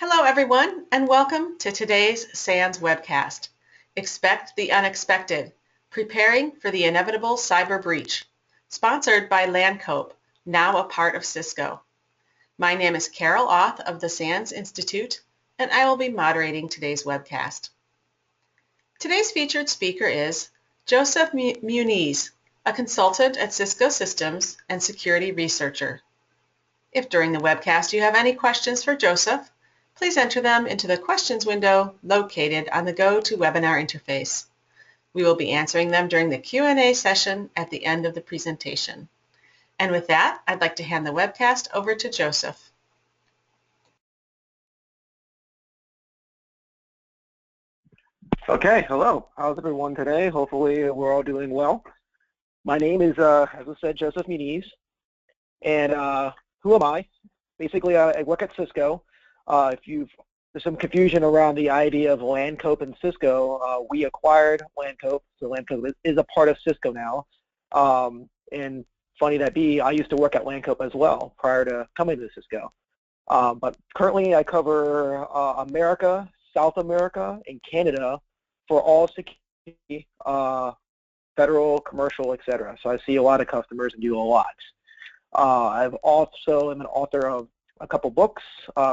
Hello everyone and welcome to today's SANS webcast. Expect the unexpected, preparing for the inevitable cyber breach. Sponsored by Landcope, now a part of Cisco. My name is Carol Auth of the SANS Institute and I will be moderating today's webcast. Today's featured speaker is Joseph Muniz, a consultant at Cisco Systems and security researcher. If during the webcast you have any questions for Joseph, please enter them into the questions window located on the GoToWebinar interface. We will be answering them during the Q&A session at the end of the presentation. And with that, I'd like to hand the webcast over to Joseph. Okay, hello. How's everyone today? Hopefully we're all doing well. My name is, as I said, Joseph Muniz. And who am I? Basically, I work at Cisco. There's some confusion around the idea of Landcope and Cisco. We acquired Landcope, so Landcope is a part of Cisco now. And funny that be, I used to work at Landcope as well prior to coming to Cisco. But currently I cover America, South America, and Canada for all security, federal, commercial, etc. So I see a lot of customers and do a lot. I've also am an author of a couple books.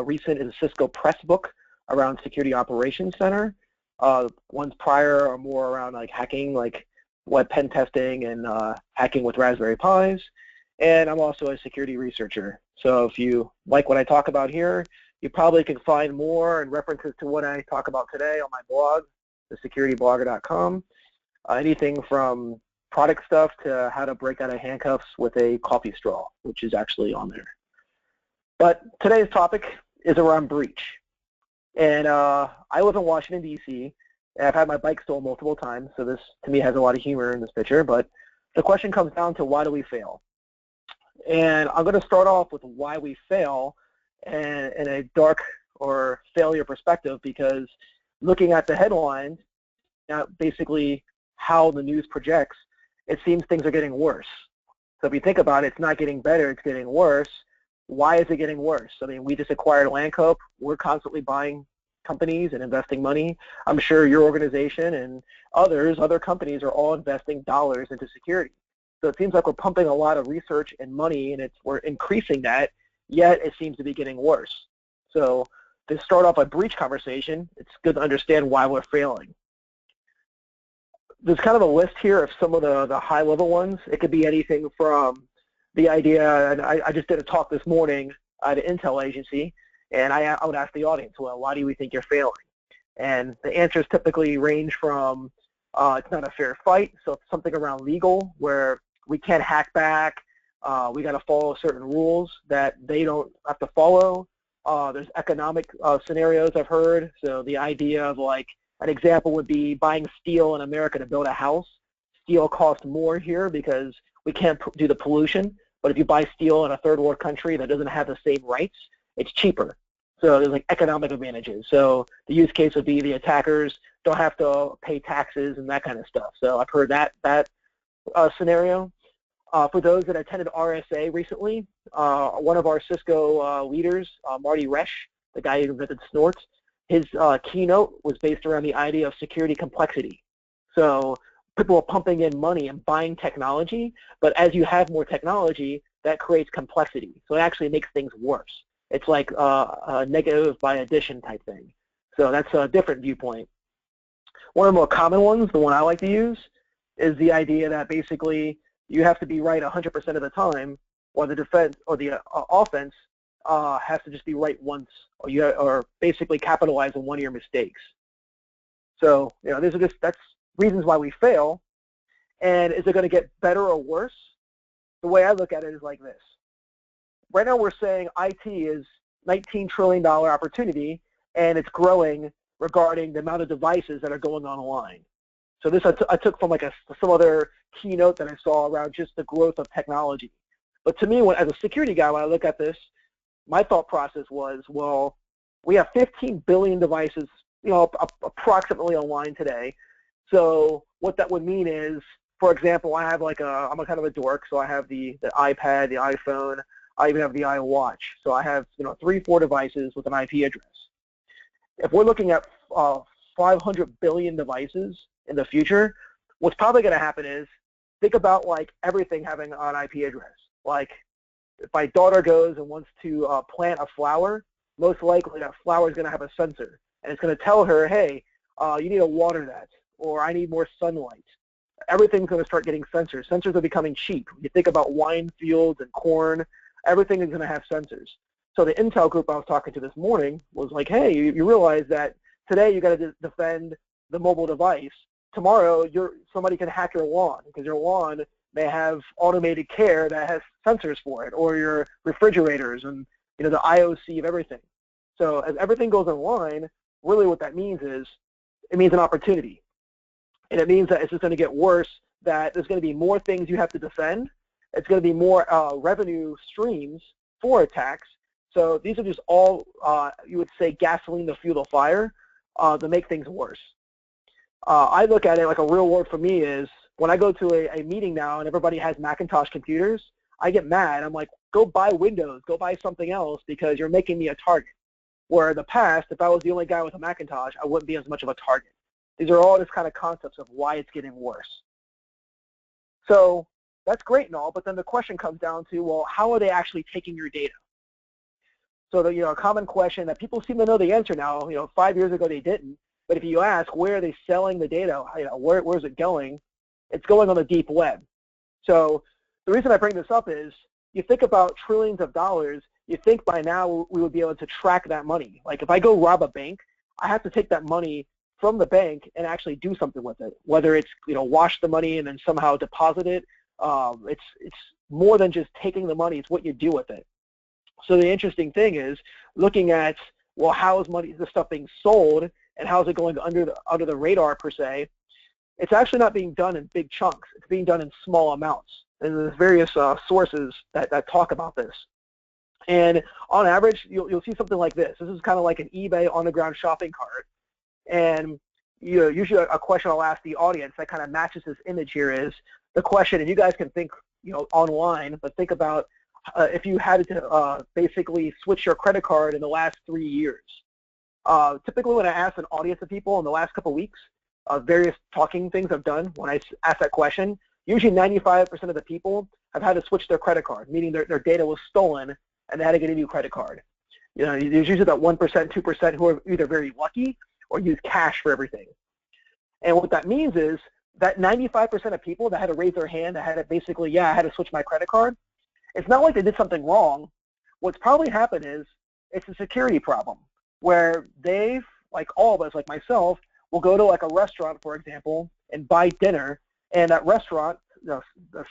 Recent is a Cisco Press book around Security Operations Center. Ones prior are more around like hacking, like web pen testing and hacking with Raspberry Pis. And I'm also a security researcher. So if you like what I talk about here, you probably can find more and references to what I talk about today on my blog, thesecurityblogger.com. Anything from product stuff to how to break out of handcuffs with a coffee straw, which is actually on there. But today's topic is around breach. And I live in Washington, D.C., and I've had my bike stolen multiple times, so this, to me, has a lot of humor in this picture. But the question comes down to why do we fail? And I'm going to start off with why we fail in a dark or failure perspective, because looking at the headlines, basically how the news projects, it seems things are getting worse. So if you think about it, it's not getting better, it's getting worse. Why is it getting worse? I mean, we just acquired Landcope. We're constantly buying companies and investing money. I'm sure your organization and other companies are all investing dollars into security. So it seems like we're pumping a lot of research and money, and we're increasing that, yet it seems to be getting worse. So to start off a breach conversation, it's good to understand why we're failing. There's kind of a list here of some of the high-level ones. It could be anything from the idea, and I just did a talk this morning at an intel agency, and I would ask the audience, well, why do we think you're failing? And the answers typically range from it's not a fair fight, so it's something around legal, where we can't hack back, we got to follow certain rules that they don't have to follow. There's economic scenarios I've heard, so the idea of, like, an example would be buying steel in America to build a house. Steel costs more here because we can't do the pollution. But if you buy steel in a third world country that doesn't have the same rights, it's cheaper. So there's like economic advantages. So the use case would be the attackers don't have to pay taxes and that kind of stuff. So I've heard that scenario. For those that attended RSA recently, one of our Cisco leaders, Marty Resch, the guy who invented Snort, his keynote was based around the idea of security complexity. So people are pumping in money and buying technology, but as you have more technology, that creates complexity. So it actually makes things worse. It's like a negative by addition type thing. So that's a different viewpoint. One of the more common ones, the one I like to use, is the idea that basically you have to be right 100% of the time, or the defense or the offense has to just be right once, or basically capitalize on one of your mistakes. So that's reasons why we fail. And is it going to get better or worse? The way I look at it is like this. Right now we're saying IT is $19 trillion opportunity, and it's growing regarding the amount of devices that are going online. So this I took from like some other keynote that I saw around just the growth of technology. But to me, as a security guy, when I look at this, my thought process was, well, we have 15 billion devices, approximately online today. So what that would mean is, for example, I have I'm a kind of a dork, so I have the iPad, the iPhone, I even have the iWatch. So I have 3-4 devices with an IP address. if we're looking at 500 billion devices in the future, what's probably going to happen is, think about like everything having an IP address. Like if my daughter goes and wants to plant a flower, most likely that flower is going to have a sensor, and it's going to tell her, hey, you need to water that, or I need more sunlight. Everything's going to start getting sensors. Sensors are becoming cheap. You think about wine fields and corn, everything is going to have sensors. So the Intel group I was talking to this morning was like, hey, you realize that today you got to defend the mobile device. Tomorrow, somebody can hack your lawn, because your lawn may have automated care that has sensors for it, or your refrigerators and the IOC of everything. So as everything goes online, really what that means is, it means an opportunity. And it means that it's just going to get worse, that there's going to be more things you have to defend. It's going to be more revenue streams for attacks. So these are just all, you would say, gasoline to fuel the fire to make things worse. I look at it like a real world for me is, when I go to a meeting now and everybody has Macintosh computers, I get mad. I'm like, go buy Windows, go buy something else, because you're making me a target. Where in the past, if I was the only guy with a Macintosh, I wouldn't be as much of a target. These are all just kind of concepts of why it's getting worse. So that's great and all, but then the question comes down to, well, how are they actually taking your data? So a common question that people seem to know the answer now, 5 years ago they didn't, but if you ask, where are they selling the data, where's it going? It's going on the deep web. So the reason I bring this up is, you think about trillions of dollars, you think by now we would be able to track that money. Like if I go rob a bank, I have to take that money from the bank and actually do something with it, whether it's wash the money and then somehow deposit it. It's more than just taking the money, it's what you do with it. So the interesting thing is looking at, well, how is this stuff being sold, and how is it going under the radar per se? It's actually not being done in big chunks. It's being done in small amounts. And there's various sources that talk about this. And on average, you'll see something like this. This is kind of like an eBay on-the-ground shopping cart. And usually a question I'll ask the audience that kind of matches this image here is the question, and you guys can think online, but think about if you had to basically switch your credit card in the last 3 years. Typically when I ask an audience of people in the last couple of weeks, various talking things I've done when I ask that question, usually 95% of the people have had to switch their credit card, meaning their data was stolen and they had to get a new credit card. There's usually that 1%, 2% who are either very lucky or use cash for everything. And what that means is that 95% of people that had to raise their hand, that had to basically, I had to switch my credit card, it's not like they did something wrong. What's probably happened is it's a security problem where they've, like all of us, like myself, will go to like a restaurant, for example, and buy dinner, and that restaurant, a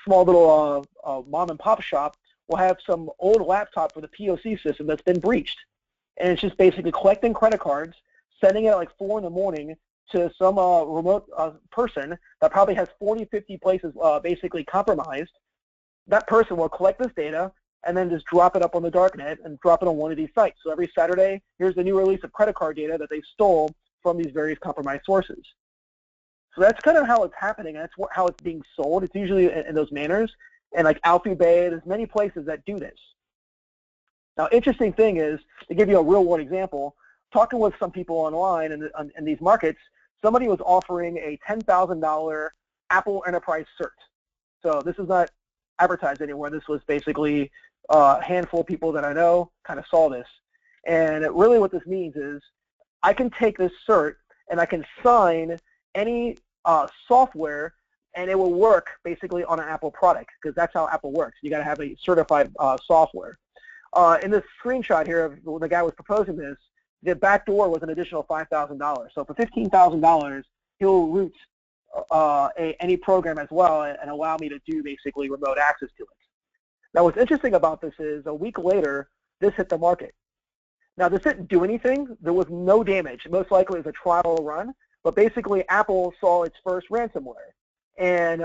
small little mom and pop shop, will have some old laptop for the POC system that's been breached. And it's just basically collecting credit cards, sending it at like 4 in the morning to some remote person that probably has 40, 50 places basically compromised. That person will collect this data and then just drop it up on the darknet and drop it on one of these sites. So every Saturday, here's the new release of credit card data that they stole from these various compromised sources. So that's kind of how it's happening. That's how it's being sold. It's usually in those manners. And like Alfie Bay, there's many places that do this. Now, interesting thing is, to give you a real-world example, talking with some people online in these markets, somebody was offering a $10,000 Apple Enterprise cert. So this is not advertised anywhere. This was basically a handful of people that I know kind of saw this. And really what this means is I can take this cert and I can sign any software and it will work basically on an Apple product, because that's how Apple works. You got to have a certified software. In this screenshot here, when the guy was proposing this, the back door was an additional $5,000. So for $15,000, he'll root any program as well and allow me to do basically remote access to it. Now what's interesting about this is a week later, this hit the market. Now this didn't do anything. There was no damage. Most likely it was a trial run, but basically Apple saw its first ransomware. And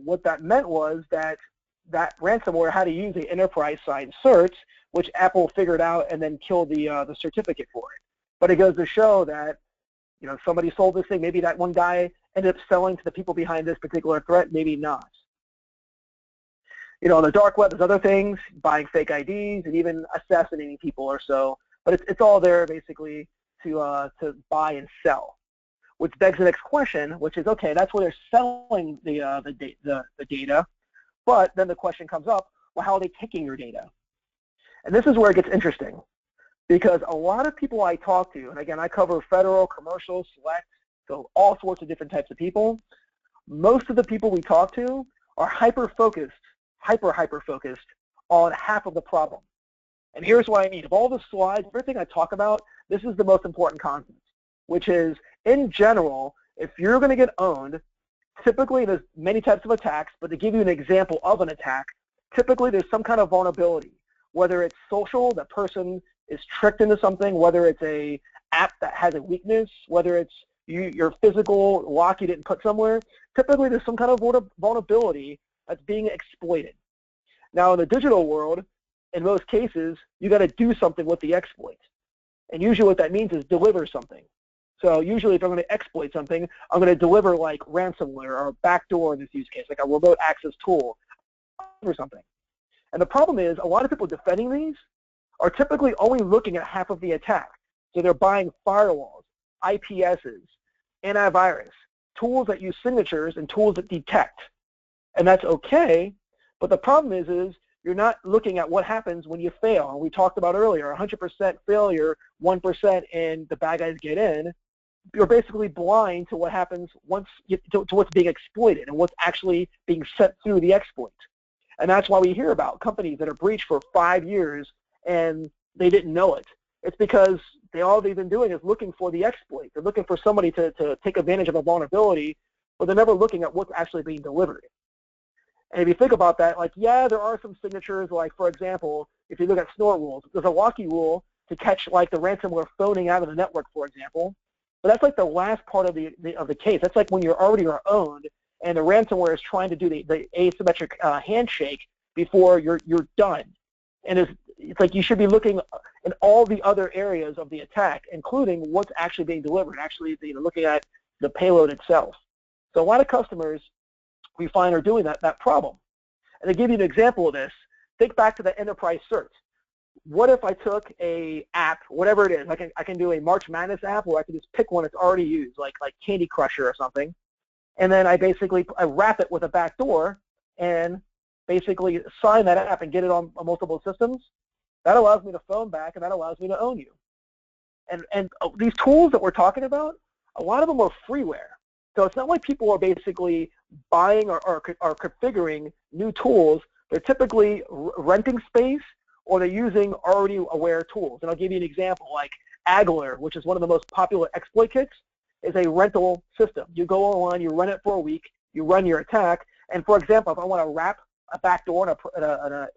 what that meant was that ransomware had to use the enterprise side certs, which Apple figured out and then killed the certificate for it. But it goes to show that somebody sold this thing. Maybe that one guy ended up selling to the people behind this particular threat. Maybe not. On the dark web, there's other things, buying fake IDs and even assassinating people or so. But it's all there basically to buy and sell, which begs the next question, which is, okay, that's where they're selling the data, but then the question comes up, well, how are they taking your data? And this is where it gets interesting, because a lot of people I talk to, and again, I cover federal, commercial, select, so all sorts of different types of people, most of the people we talk to are hyper-focused on half of the problem. And here's what I mean. Of all the slides, everything I talk about, this is the most important concept, which is, in general, if you're going to get owned, typically there's many types of attacks, but to give you an example of an attack, typically there's some kind of vulnerability, whether it's social, that person is tricked into something, whether it's a app that has a weakness, whether it's your physical lock you didn't put somewhere, typically there's some kind of vulnerability that's being exploited. Now in the digital world, in most cases, you got to do something with the exploit. And usually what that means is deliver something. So usually if I'm going to exploit something, I'm going to deliver like ransomware or a backdoor in this use case, like a remote access tool or something. And the problem is a lot of people defending these are typically only looking at half of the attack. So they're buying firewalls, IPSs, antivirus, tools that use signatures and tools that detect. And that's okay, but the problem is you're not looking at what happens when you fail. And we talked about earlier, 100% failure, 1% and the bad guys get in. You're basically blind to what happens once to what's being exploited and what's actually being sent through the exploit. And that's why we hear about companies that are breached for 5 years and they didn't know it. It's because all they've been doing is looking for the exploit. They're looking for somebody to take advantage of a vulnerability, but they're never looking at what's actually being delivered. And if you think about that, like, yeah, there are some signatures, like, for example, if you look at snort rules, there's a locky rule to catch, like, the ransomware phoning out of the network, for example. But that's like the last part of the case. That's like when you're already owned and the ransomware is trying to do the asymmetric handshake before you're done. And it's like you should be looking in all the other areas of the attack, including what's actually being delivered, actually looking at the payload itself. So a lot of customers we find are doing that problem. And to give you an example of this, think back to the enterprise search. What if I took a app, whatever it is, I can do a March Madness app, or I can just pick one that's already used, like Candy Crusher or something, and then I wrap it with a backdoor and basically sign that app and get it on multiple systems. That allows me to phone back, and that allows me to own you. And these tools that we're talking about, a lot of them are freeware. So it's not like people are basically buying or configuring new tools. They're typically renting space, or they're using already aware tools. And I'll give you an example, like Agler, which is one of the most popular exploit kits, is a rental system. You go online, you run it for a week, you run your attack, and for example, if I want to wrap a backdoor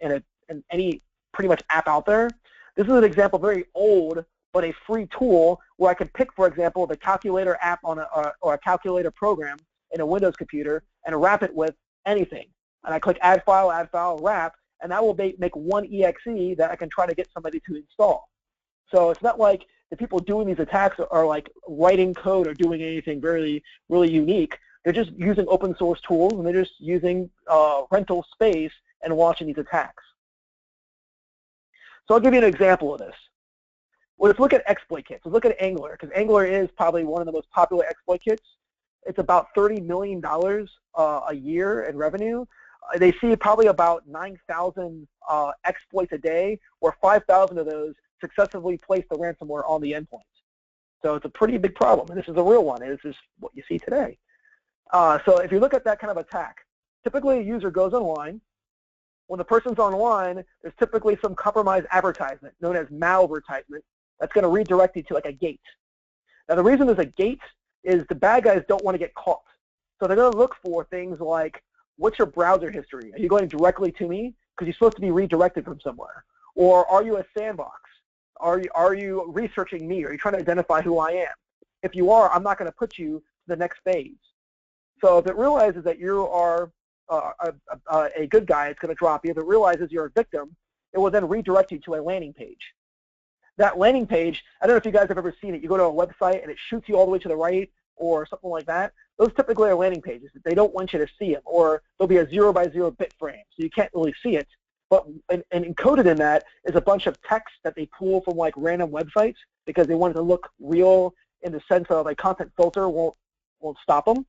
in any pretty much app out there, this is an example, very old, but a free tool where I can pick, for example, the calculator app on or a calculator program in a Windows computer and wrap it with anything. And I click add file, wrap, and that will make one exe that I can try to get somebody to install. So it's not like the people doing these attacks are like writing code or doing anything really unique. They're just using open source tools, and they're just using rental space and launching these attacks. So I'll give you an example of this. Well, let's look at exploit kits. Let's look at Angler, because Angler is probably one of the most popular exploit kits. It's about $30 million a year in revenue. They see probably about 9,000 exploits a day, or 5,000 of those successfully place the ransomware on the endpoint. So it's a pretty big problem, and this is a real one. This is what you see today. So if you look at that kind of attack, typically a user goes online. When the person's online, there's typically some compromised advertisement known as malvertisement that's going to redirect you to like a gate. Now the reason there's a gate is the bad guys don't want to get caught. So they're going to look for things like, what's your browser history? Are you going directly to me? Because you're supposed to be redirected from somewhere. Or are you a sandbox? Are you researching me? Are you trying to identify who I am? If you are, I'm not going to put you to the next phase. So if it realizes that you are a good guy, it's going to drop you. If it realizes you're a victim, it will then redirect you to a landing page. That landing page, I don't know if you guys have ever seen it. You go to a website and it shoots you all the way to the right or something like that. Those typically are landing pages. They don't want you to see them, or there'll be a 0 by 0 bit frame, so you can't really see it. but and encoded in that is a bunch of text that they pull from like random websites because they want it to look real in the sense of a content filter won't stop them.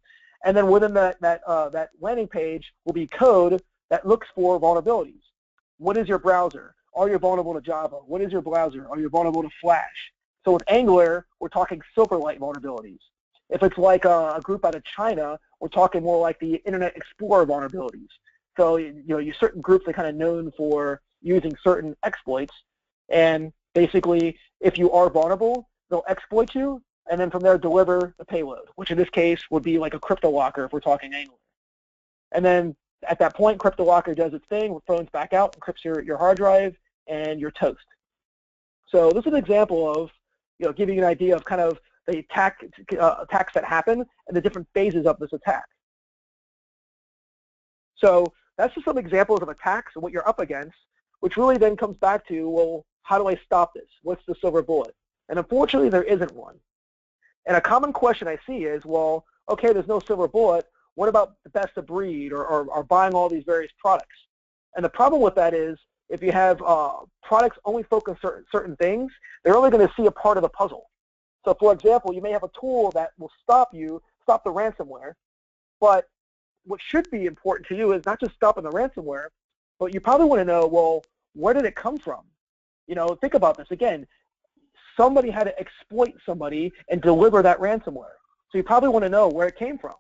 And then within that landing page will be code that looks for vulnerabilities. What is your browser? Are you vulnerable to Java? What is your browser? Are you vulnerable to Flash? So with Angular, we're talking Silverlight vulnerabilities. If it's like a group out of China, we're talking more like the Internet Explorer vulnerabilities. So you certain groups are kind of known for using certain exploits, and basically, if you are vulnerable, they'll exploit you, and then from there deliver the payload, which in this case would be like a crypto locker if we're talking Angular. And then at that point, crypto locker does its thing, phones back out, encrypts your hard drive, and you're toast. So this is an example of giving you an idea of kind of the attacks that happen and the different phases of this attack. So that's just some examples of attacks and what you're up against, which really then comes back to, well, how do I stop this? What's the silver bullet? And unfortunately, there isn't one. And a common question I see is, well, okay, there's no silver bullet. What about the best of breed or buying all these various products? And the problem with that is, if you have products only focus on certain things, they're only going to see a part of the puzzle. So for example, you may have a tool that will stop the ransomware, but what should be important to you is not just stopping the ransomware, but you probably want to know, well, where did it come from? Think about this again. Somebody had to exploit somebody and deliver that ransomware. So you probably want to know where it came from.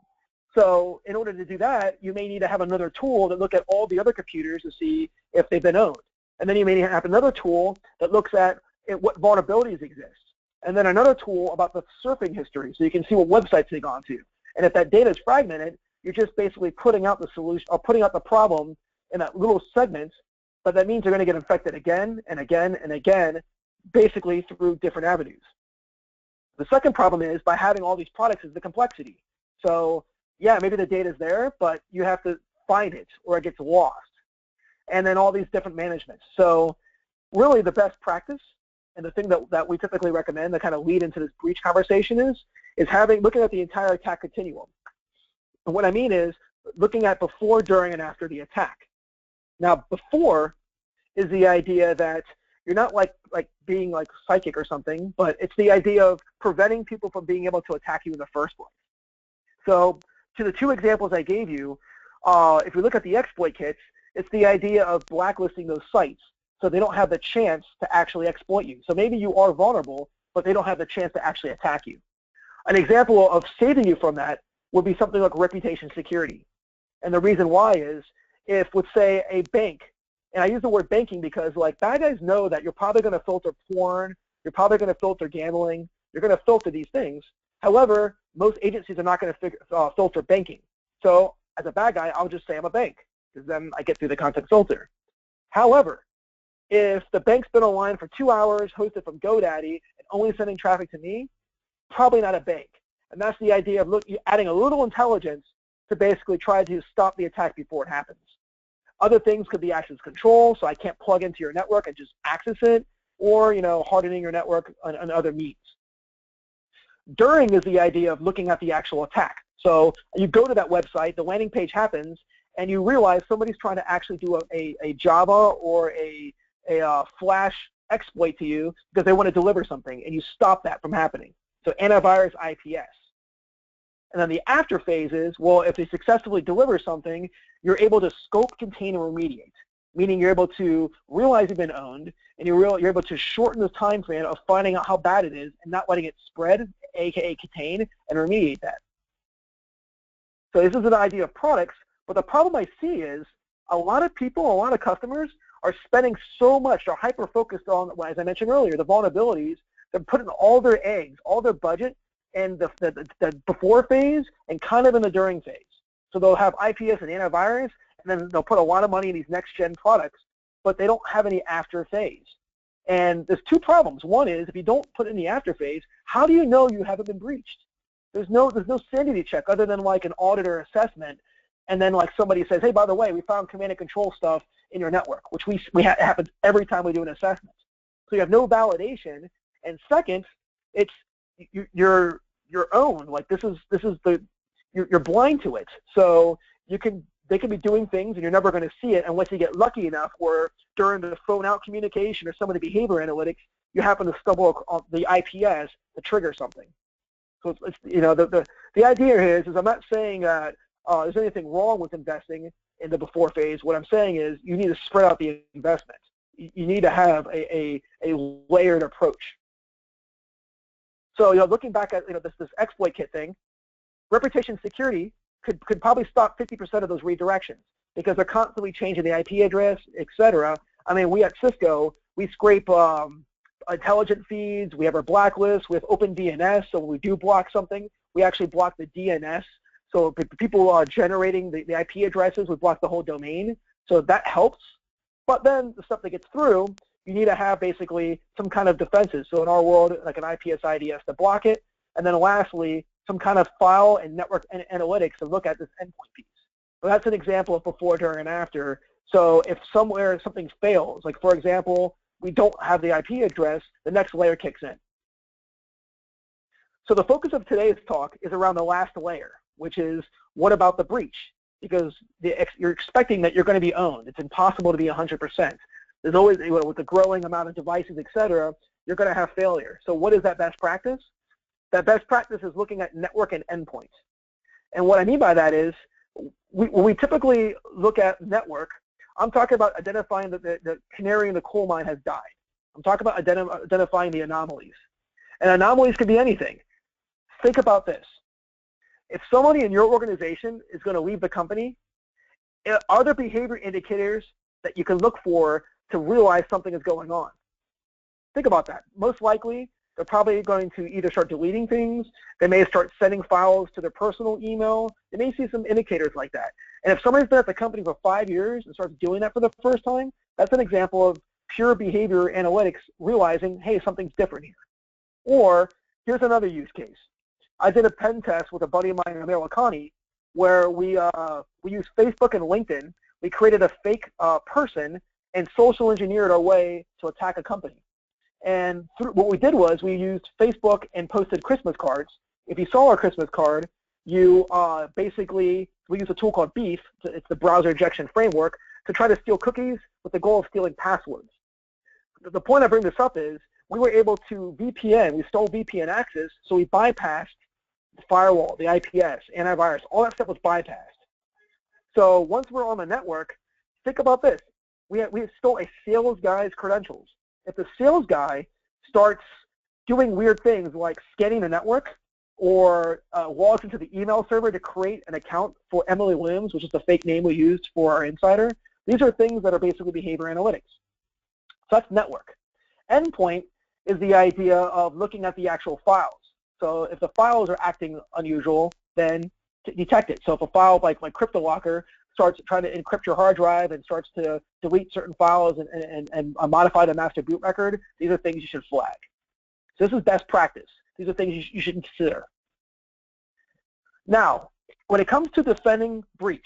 So in order to do that, you may need to have another tool that look at all the other computers to see if they've been owned. And then you may have another tool that looks at what vulnerabilities exist. And then another tool about the surfing history, so you can see what websites they've gone to. And if that data is fragmented, you're just basically putting out the solution or putting out the problem in that little segment, but that means you're going to get infected again and again and again, basically through different avenues. The second problem is, by having all these products, is the complexity. So yeah, maybe the data is there, but you have to find it or it gets lost. And then all these different managements. So really the best practice, and the thing that we typically recommend that kind of lead into this breach conversation is looking at the entire attack continuum. And what I mean is looking at before, during, and after the attack. Now, before is the idea that you're not like being like psychic or something, but it's the idea of preventing people from being able to attack you in the first place. So to the two examples I gave you, if you look at the exploit kits, it's the idea of blacklisting those sites so they don't have the chance to actually exploit you. So maybe you are vulnerable, but they don't have the chance to actually attack you. An example of saving you from that would be something like reputation security. And the reason why is, if, let's say, a bank, and I use the word banking because like bad guys know that you're probably going to filter porn, you're probably going to filter gambling, you're going to filter these things. However, most agencies are not going to filter banking. So as a bad guy, I'll just say I'm a bank, because then I get through the content filter. However, if the bank's been online for 2 hours, hosted from GoDaddy, and only sending traffic to me, probably not a bank. And that's the idea of adding a little intelligence to basically try to stop the attack before it happens. Other things could be access control, so I can't plug into your network and just access it, or hardening your network on other means. During is the idea of looking at the actual attack. So you go to that website, the landing page happens, and you realize somebody's trying to actually do a Java or a Flash exploit to you because they want to deliver something, and you stop that from happening. So antivirus, IPS. And then the after phase is, well, if they successfully deliver something, you're able to scope, contain, and remediate, meaning you're able to realize you've been owned, and you're able to shorten the time frame of finding out how bad it is and not letting it spread, aka contain, and remediate that. So this is an idea of products, but the problem I see is a lot of people, a lot of customers are spending so much, they're hyper-focused on, as I mentioned earlier, the vulnerabilities. They're putting all their eggs, all their budget, in the before phase and kind of in the during phase. So they'll have IPS and antivirus, and then they'll put a lot of money in these next-gen products, but they don't have any after phase. And there's two problems. One is, if you don't put in the after phase, how do you know you haven't been breached? There's no sanity check other than like an audit or assessment, and then like somebody says, hey, by the way, we found command and control stuff in your network, which it happens every time we do an assessment. So you have no validation. And second, it's your own. Like this is you're blind to it. So you can they could be doing things and you're never going to see it unless you get lucky enough where during the phone out communication or some of the behavior analytics, you happen to stumble on the IPS to trigger something. So it's the idea here is I'm not saying that there's anything wrong with investing in the before phase. What I'm saying is you need to spread out the investment. You need to have a layered approach. So looking back at this exploit kit thing, reputation security could probably stop 50% of those redirections because they're constantly changing the IP address, etc. I mean, we at Cisco, we scrape intelligent feeds, we have our blacklist, we have open DNS, so when we do block something, we actually block the DNS. So people are generating the IP addresses, we block the whole domain, so that helps. But then the stuff that gets through, you need to have basically some kind of defenses. So in our world, like an IPs IDs to block it, and then lastly, some kind of file and network analytics to look at this endpoint piece. So that's an example of before, during, and after. So if somewhere something fails, like for example, we don't have the IP address, the next layer kicks in. So the focus of today's talk is around the last layer, which is what about the breach? Because you're expecting that you're going to be owned. It's impossible to be 100%. There's always, with the growing amount of devices, etc., you're going to have failure. So what is that best practice? That best practice is looking at network and endpoint. And what I mean by that is, when we typically look at network, I'm talking about identifying that the canary in the coal mine has died. I'm talking about identifying the anomalies. And anomalies can be anything. Think about this. If somebody in your organization is going to leave the company, are there behavior indicators that you can look for to realize something is going on? Think about that. Most likely, they're probably going to either start deleting things, they may start sending files to their personal email, they may see some indicators like that. And if somebody's been at the company for 5 years and starts doing that for the first time, that's an example of pure behavior analytics realizing, hey, something's different here. Or here's another use case. I did a pen test with a buddy of mine in Americani where we used Facebook and LinkedIn. We created a fake person and social engineered our way to attack a company. And what we did was we used Facebook and posted Christmas cards. If you saw our Christmas card, you basically, we use a tool called Beef, it's the browser injection framework, to try to steal cookies with the goal of stealing passwords. The point I bring this up is we were able to VPN, we stole VPN access, so we bypassed the firewall, the IPS, antivirus, all that stuff was bypassed. So once we're on the network, think about this. We stole a sales guy's credentials. If the sales guy starts doing weird things like scanning the network or logs into the email server to create an account for Emily Williams, which is the fake name we used for our insider, these are things that are basically behavior analytics. So that's network. Endpoint is the idea of looking at the actual files. So if the files are acting unusual, then detect it. So if a file like CryptoLocker starts trying to encrypt your hard drive and starts to delete certain files and modify the master boot record, these are things you should flag. So this is best practice. These are things you should consider. Now, when it comes to defending breach,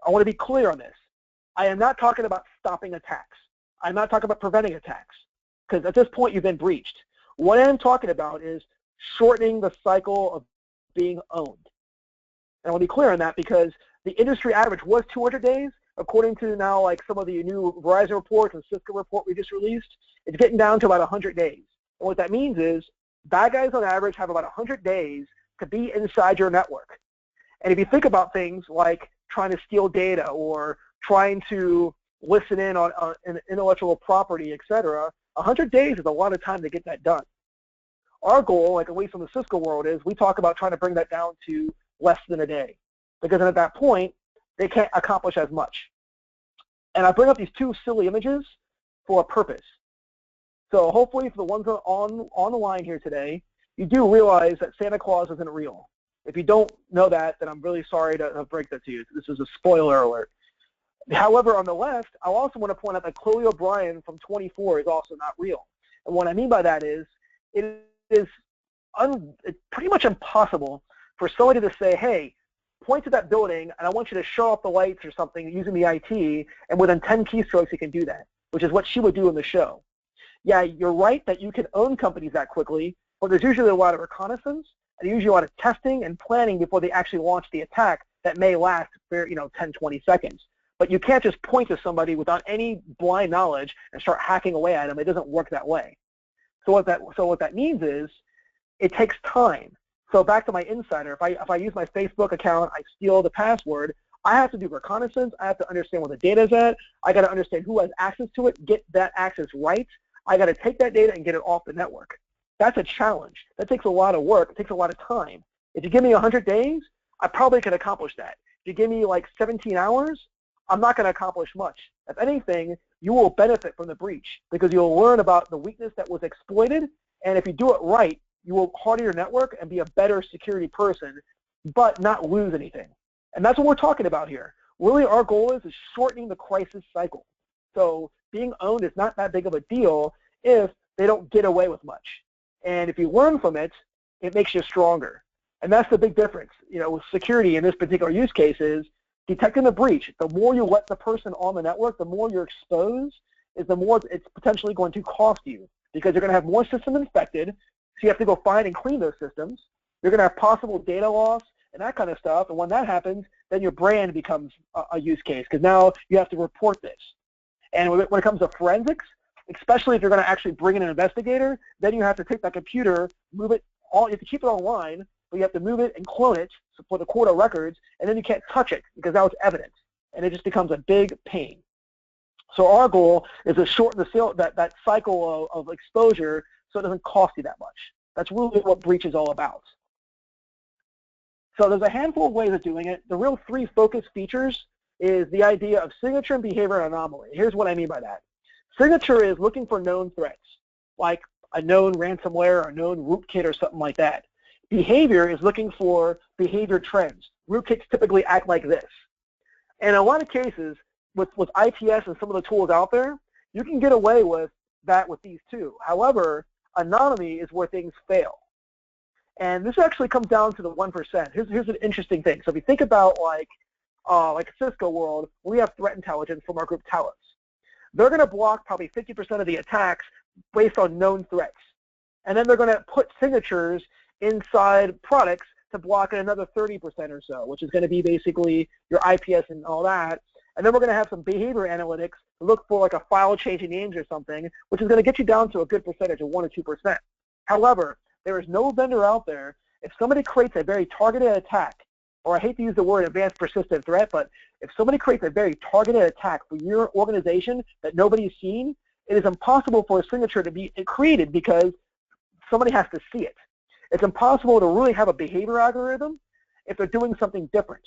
I want to be clear on this. I am not talking about stopping attacks. I'm not talking about preventing attacks, because at this point you've been breached. What I am talking about is shortening the cycle of being owned. And I want to be clear on that because the industry average was 200 days. According to now like some of the new Verizon reports and Cisco report we just released, it's getting down to about 100 days. And what that means is bad guys on average have about 100 days to be inside your network. And if you think about things like trying to steal data or trying to listen in on intellectual property, etc., 100 days is a lot of time to get that done. Our goal, like at least in the Cisco world, is we talk about trying to bring that down to less than a day. Because at that point, they can't accomplish as much. And I bring up these two silly images for a purpose. So hopefully for the ones on the line here today, you do realize that Santa Claus isn't real. If you don't know that, then I'm really sorry to break that to you. This is a spoiler alert. However, on the left, I also want to point out that Chloe O'Brien from 24 is also not real. And what I mean by that is, it's pretty much impossible for somebody to say, hey, point to that building, and I want you to show off the lights or something using the IT, and within 10 keystrokes you can do that, which is what she would do in the show. Yeah, you're right that you can own companies that quickly, but there's usually a lot of reconnaissance, and usually a lot of testing and planning before they actually launch the attack that may last for 10, 20 seconds. But you can't just point to somebody without any blind knowledge and start hacking away at them. It doesn't work that way. So what that means is it takes time. So back to my insider, if I use my Facebook account, I steal the password, I have to do reconnaissance. I have to understand where the data is at. I got to understand who has access to it, get that access right. I got to take that data and get it off the network. That's a challenge. That takes a lot of work. It takes a lot of time. If you give me 100 days, I probably could accomplish that. If you give me like 17 hours, I'm not going to accomplish much. If anything, you will benefit from the breach because you'll learn about the weakness that was exploited, and if you do it right, you will harden your network and be a better security person, but not lose anything. And that's what we're talking about here. Really, our goal is shortening the crisis cycle. So being owned is not that big of a deal if they don't get away with much. And if you learn from it, it makes you stronger. And that's the big difference. With security in this particular use case is detecting the breach. The more you let the person on the network, the more you're exposed, is the more it's potentially going to cost you because you're going to have more systems infected. So you have to go find and clean those systems. You're going to have possible data loss and that kind of stuff. And when that happens, then your brand becomes a use case because now you have to report this. And when it comes to forensics, especially if you're going to actually bring in an investigator, then you have to take that computer, move it all. You have to keep it online, but you have to move it and clone it for the court of records, and then you can't touch it because now it's evidence, and it just becomes a big pain. So our goal is to shorten that cycle of exposure so it doesn't cost you that much. That's really what breach is all about. So there's a handful of ways of doing it. The real three focus features is the idea of signature and behavior and anomaly. Here's what I mean by that. Signature is looking for known threats, like a known ransomware or a known rootkit or something like that. Behavior is looking for behavior trends. Rootkits typically act like this. And in a lot of cases, with IPS and some of the tools out there, you can get away with that with these two. However, anomaly is where things fail. And this actually comes down to the 1%. Here's an interesting thing. So if you think about like Cisco world, we have threat intelligence from our group Talos. They're going to block probably 50% of the attacks based on known threats. And then they're going to put signatures inside products to block another 30% or so, which is going to be basically your IPS and all that. And then we're going to have some behavior analytics to look for like a file changing names or something, which is going to get you down to a good percentage of 1 or 2%. However, there is no vendor out there, if somebody creates a very targeted attack, or I hate to use the word advanced persistent threat, but if somebody creates a very targeted attack for your organization that nobody's seen, it is impossible for a signature to be created because somebody has to see it. It's impossible to really have a behavior algorithm if they're doing something different.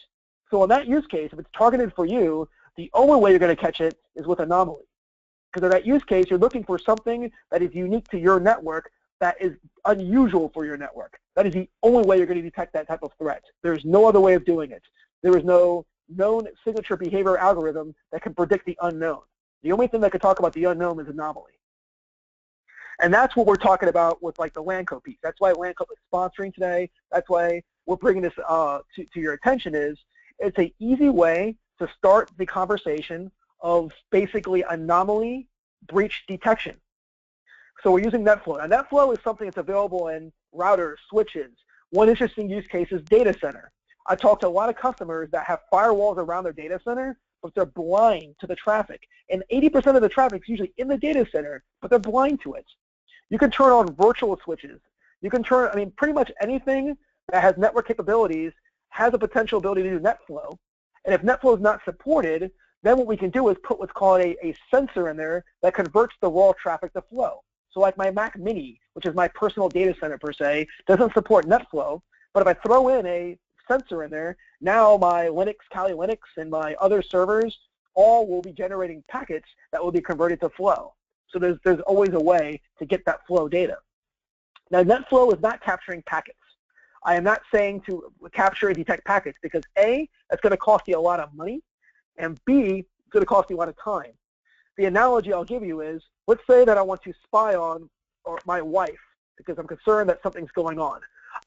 So in that use case, if it's targeted for you, the only way you're going to catch it is with anomaly. Because in that use case, you're looking for something that is unique to your network that is unusual for your network. That is the only way you're going to detect that type of threat. There's no other way of doing it. There is no known signature behavior algorithm that can predict the unknown. The only thing that can talk about the unknown is anomaly. And that's what we're talking about with like the LANCO piece. That's why LANCO is sponsoring today. That's why we're bringing this to your attention is it's an easy way to start the conversation of basically anomaly breach detection. So we're using NetFlow. Now NetFlow is something that's available in routers, switches. One interesting use case is data center. I talked to a lot of customers that have firewalls around their data center, but they're blind to the traffic. And 80% of the traffic is usually in the data center, but they're blind to it. You can turn on virtual switches. You can turn, pretty much anything that has network capabilities has a potential ability to do NetFlow. And if NetFlow is not supported, then what we can do is put what's called a sensor in there that converts the raw traffic to flow. So like my Mac Mini, which is my personal data center per se, doesn't support NetFlow, but if I throw in a sensor in there, now my Linux, Kali Linux, and my other servers all will be generating packets that will be converted to flow. So there's always a way to get that flow data. Now NetFlow is not capturing packets. I am not saying to capture and detect packets because A, that's going to cost you a lot of money, and B, it's going to cost you a lot of time. The analogy I'll give you is, let's say that I want to spy on my wife because I'm concerned that something's going on.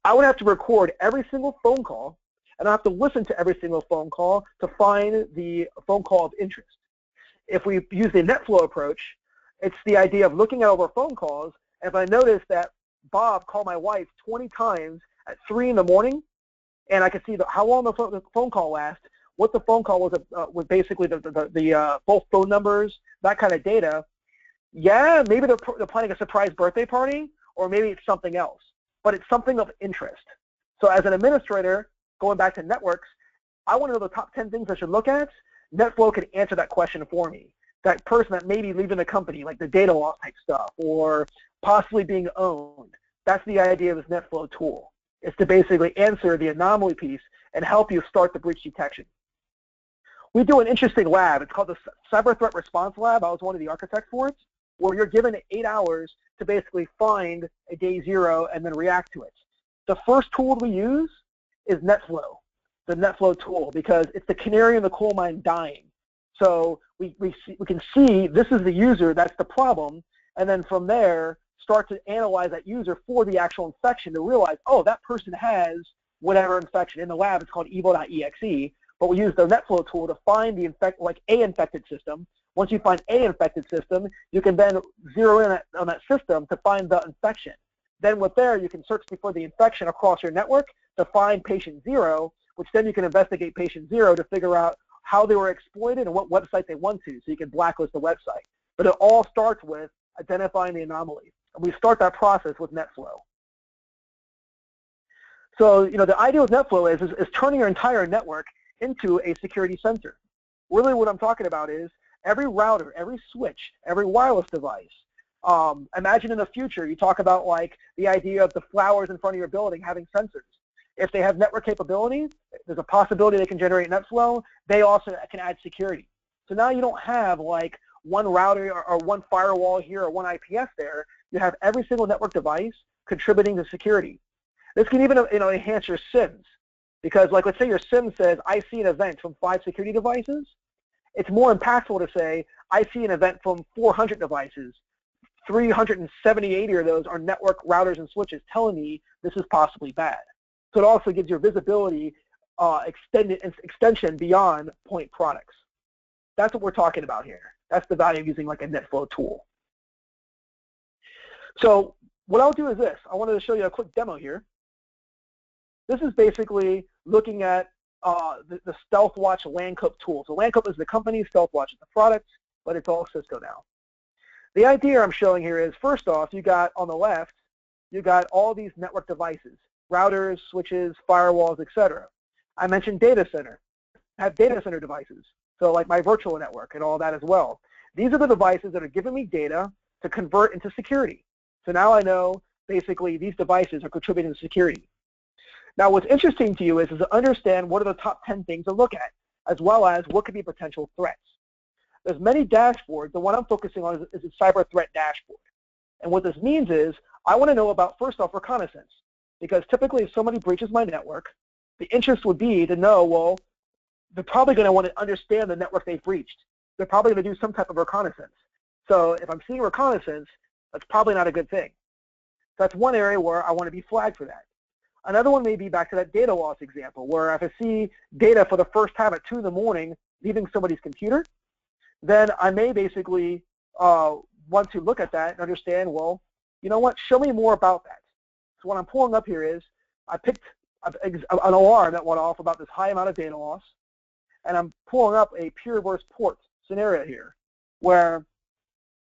I would have to record every single phone call, and I have to listen to every single phone call to find the phone call of interest. If we use the NetFlow approach, it's the idea of looking at over phone calls, and if I notice that Bob called my wife 20 times at 3 in the morning, and I can see how long the phone call lasts, what the phone call was basically the both phone numbers, that kind of data. Yeah, maybe they're planning a surprise birthday party, or maybe it's something else, but it's something of interest. So as an administrator, going back to networks, I want to know the top 10 things I should look at. NetFlow can answer that question for me. That person that may be leaving the company, like the data loss type stuff, or possibly being owned. That's the idea of this NetFlow tool. It's to basically answer the anomaly piece and help you start the breach detection. We do an interesting lab. It's called the Cyber Threat Response Lab. I was one of the architects for it, where you're given 8 hours to basically find a day 0 and then react to it. The first tool we use is NetFlow, the NetFlow tool, because it's the canary in the coal mine dying. So we can see this is the user, that's the problem, and then from there start to analyze that user for the actual infection to realize, oh, that person has whatever infection. In the lab, it's called evil.exe, but we use the NetFlow tool to find the infected system. Once you find a infected system, you can then zero in on that system to find the infection. Then with there, you can search for the infection across your network to find patient 0, which then you can investigate patient 0 to figure out how they were exploited and what website they went to, so you can blacklist the website. But it all starts with identifying the anomaly. And we start that process with NetFlow. So, the idea with NetFlow is turning your entire network into a security center. Really what I'm talking about is every router, every switch, every wireless device. Imagine in the future, you talk about like the idea of the flowers in front of your building having sensors. If they have network capabilities, there's a possibility they can generate NetFlow. They also can add security. So now you don't have like one router or one firewall here or one IPS there. You have every single network device contributing to security. This can even enhance your SIMs, because like let's say your SIM says I see an event from 5 security devices. It's more impactful to say I see an event from 400 devices. 378 of those are network routers and switches telling me this is possibly bad. So it also gives your visibility extension beyond point products. That's what we're talking about here. That's the value of using like a NetFlow tool. So what I'll do is this. I wanted to show you a quick demo here. This is basically looking at the StealthWatch LANCOPE tool. So LANCOPE is the company, StealthWatch is the product, but it's all Cisco now. The idea I'm showing here is, first off, you got on the left, you got all these network devices, routers, switches, firewalls, etc. I mentioned data center. I have data center devices, so like my virtual network and all that as well. These are the devices that are giving me data to convert into security. So now I know basically these devices are contributing to security. Now what's interesting to you is to understand what are the top 10 things to look at, as well as what could be potential threats. There's many dashboards. The one I'm focusing on is a cyber threat dashboard. And what this means is I want to know about, first off, reconnaissance. Because typically if somebody breaches my network, the interest would be to know, well, they're probably going to want to understand the network they've breached. They're probably going to do some type of reconnaissance. So if I'm seeing reconnaissance, that's probably not a good thing. So that's one area where I want to be flagged for that. Another one may be back to that data loss example, where if I see data for the first time at 2 in the morning leaving somebody's computer, then I may basically want to look at that and understand, well, you know what, show me more about that. So what I'm pulling up here is I picked an alarm that went off about this high amount of data loss, and I'm pulling up a pure reverse port scenario here, where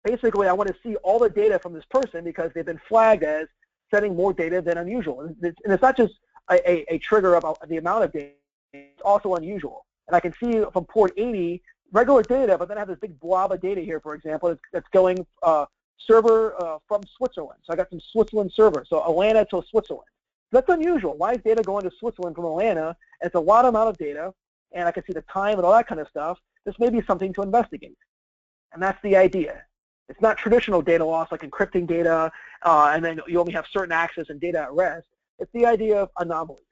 basically I want to see all the data from this person because they've been flagged as sending more data than unusual. And it's not just a trigger about the amount of data, it's also unusual. And I can see from port 80, regular data, but then I have this big blob of data here, for example, that's going server from Switzerland. So I got some Switzerland server, so Atlanta to Switzerland. That's unusual. Why is data going to Switzerland from Atlanta? And it's a lot amount of data, and I can see the time and all that kind of stuff. This may be something to investigate. And that's the idea. It's not traditional data loss like encrypting data, and then you only have certain access and data at rest. It's the idea of anomalies.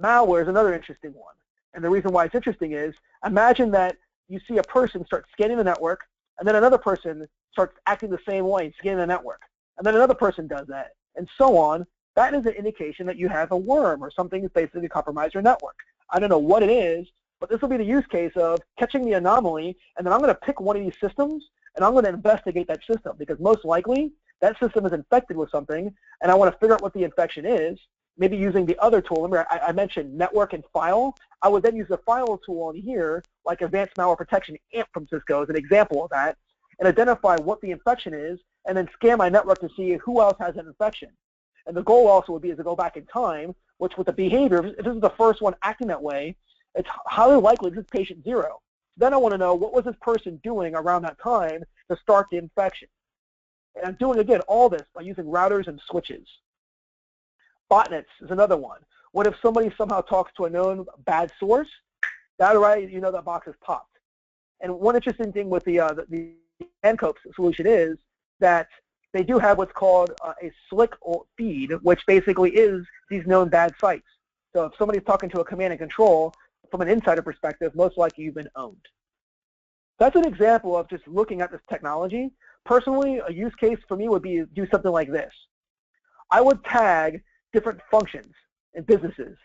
Malware is another interesting one. And the reason why it's interesting is, imagine that you see a person start scanning the network, and then another person starts acting the same way, scanning the network. And then another person does that, and so on. That is an indication that you have a worm or something that's basically compromised your network. I don't know what it is, but this will be the use case of catching the anomaly, and then I'm going to pick one of these systems, and I'm going to investigate that system, because most likely that system is infected with something, and I want to figure out what the infection is. maybe using the other tool. Remember, I mentioned network and file. I would then use the file tool on here, like Advanced Malware Protection AMP from Cisco as an example of that, and identify what the infection is, and then scan my network to see who else has an infection. And the goal also would be is to go back in time, which with the behavior, if this is the first one acting that way, it's highly likely this is patient 0. Then I want to know what was this person doing around that time to start the infection. And I'm doing, again, all this by using routers and switches. Botnets is another one. What if somebody somehow talks to a known bad source? That already, you know, that box is popped. And one interesting thing with the ANCOPE solution is that they do have what's called a slick feed, which basically is these known bad sites. So if somebody's talking to a command and control, from an insider perspective, most likely you've been owned. That's an example of just looking at this technology. Personally, a use case for me would be do something like this. I would tag different functions in businesses,